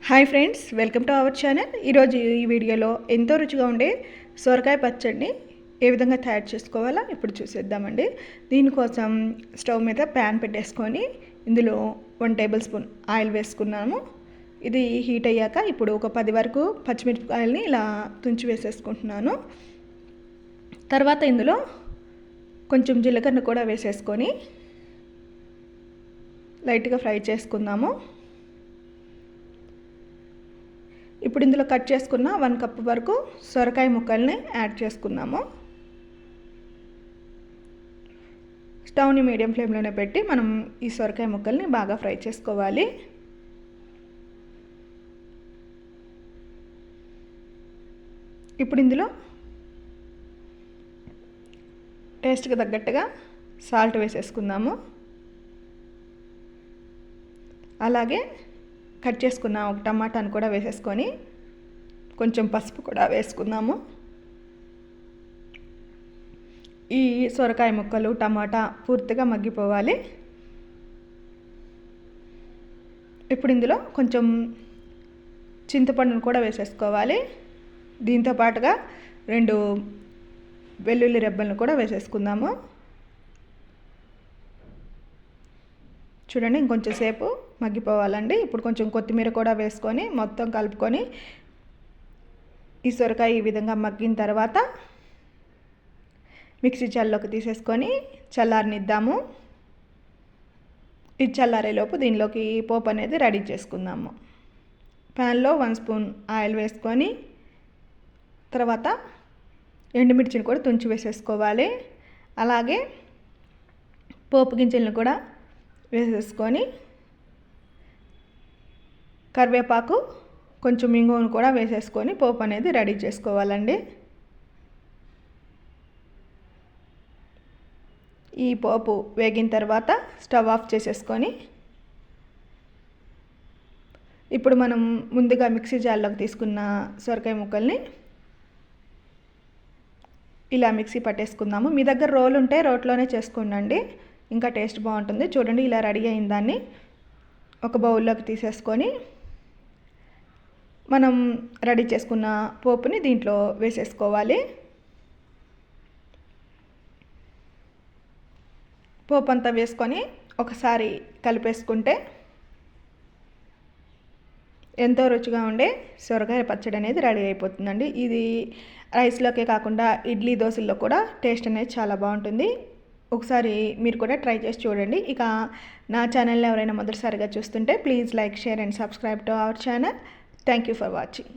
Hi friends, welcome to our channel. ఈరోజు ఈ వీడియోలో ఎంతో రుచిగా ఉండే సొరకాయ పచ్చడిని ఏ విధంగా తయారు చేసుకోవాలో ఇప్పుడు చూసేద్దామండి. దీనికోసం స్టవ్ మీద ప్యాన్ పెట్టేసుకొని ఇందులో 1 టేబుల్ స్పూన్ ఆయిల్ వేసుకున్నాము. ఇది హీట్ అయ్యాక ఇప్పుడు ఒక 10 వరకు పచ్చిమిరపకాయలని ఇలా తుంచి వేసేసుకుంటున్నాను. తర్వాత ఇందులో కొంచెం జీలకర్ర కూడా వేసేసుకొని లైట్గా ఫ్రై చేసుకుందాము. ఇప్పుడు ఇందులో కట్ చేసుకున్న 1 కప్ వరకు సొరకాయ ముక్కల్ని యాడ్ చేసుకున్నాము. స్టవ్ని మీడియం ఫ్లేమ్లోనే పెట్టి మనం ఈ సొరకాయ ముక్కల్ని బాగా ఫ్రై చేసుకోవాలి. ఇప్పుడు ఇందులో టేస్ట్కి తగ్గట్టుగా సాల్ట్ వేసేసుకుందాము. అలాగే కట్ చేసుకున్న ఒక టమాటాను కూడా వేసేసుకొని కొంచెం పసుపు కూడా వేసుకుందాము. ఈ సొరకాయ ముక్కలు టమాటా పూర్తిగా మగ్గిపోవాలి. ఇప్పుడు ఇందులో కొంచెం చింతపండును కూడా వేసేసుకోవాలి. దీంతో పాటుగా 2 వెల్లుల్లి రెబ్బలను కూడా వేసేసుకుందాము. చూడండి, ఇంకొంచెం సేపు మగ్గిపోవాలండి. ఇప్పుడు కొంచెం కొత్తిమీర కూడా వేసుకొని మొత్తం కలుపుకొని ఈ సొరకాయ ఈ విధంగా మగ్గిన తర్వాత మిక్సీ జార్లోకి తీసేసుకొని చల్లారనిద్దాము. ఇది చల్లారేలోపు దీనిలోకి పోపు అనేది రెడీ చేసుకుందాము. ప్యాన్లో 1 స్పూన్ ఆయిల్ వేసుకొని తర్వాత ఎండుమిర్చిని కూడా తుంచి వేసేసుకోవాలి. అలాగే పోపు గింజలను కూడా వేసేసుకొని కరివేపాకు కొంచెం ఇంగువను కూడా వేసేసుకొని పోపు అనేది రెడీ చేసుకోవాలండి. ఈ పోపు వేగిన తర్వాత స్టవ్ ఆఫ్ చేసేసుకొని ఇప్పుడు మనం ముందుగా మిక్సీ జార్లోకి తీసుకున్న సొరకాయ ముక్కల్ని ఇలా మిక్సీ పట్టేసుకుందాము. మీ దగ్గర రోలు ఉంటే రోట్లోనే చేసుకోండి, ఇంకా టేస్ట్ బాగుంటుంది. చూడండి, ఇలా రెడీ అయిన దాన్ని ఒక బౌల్లోకి తీసేసుకొని మనం రెడీ చేసుకున్న పోపుని దీంట్లో వేసేసుకోవాలి. పోపు అంతా వేసుకొని ఒకసారి కలిపేసుకుంటే ఎంతో రుచిగా ఉండే సొరకాయ పచ్చడి అనేది రెడీ అయిపోతుందండి. ఇది రైస్లోకే కాకుండా ఇడ్లీ దోశల్లో కూడా టేస్ట్ అనేది చాలా బాగుంటుంది. ఒకసారి మీరు కూడా ట్రై చేసి చూడండి. ఇక నా ఛానల్ని ఎవరైనా మొదటిసారిగా చూస్తుంటే please like, share and subscribe to our channel. Thank you for watching.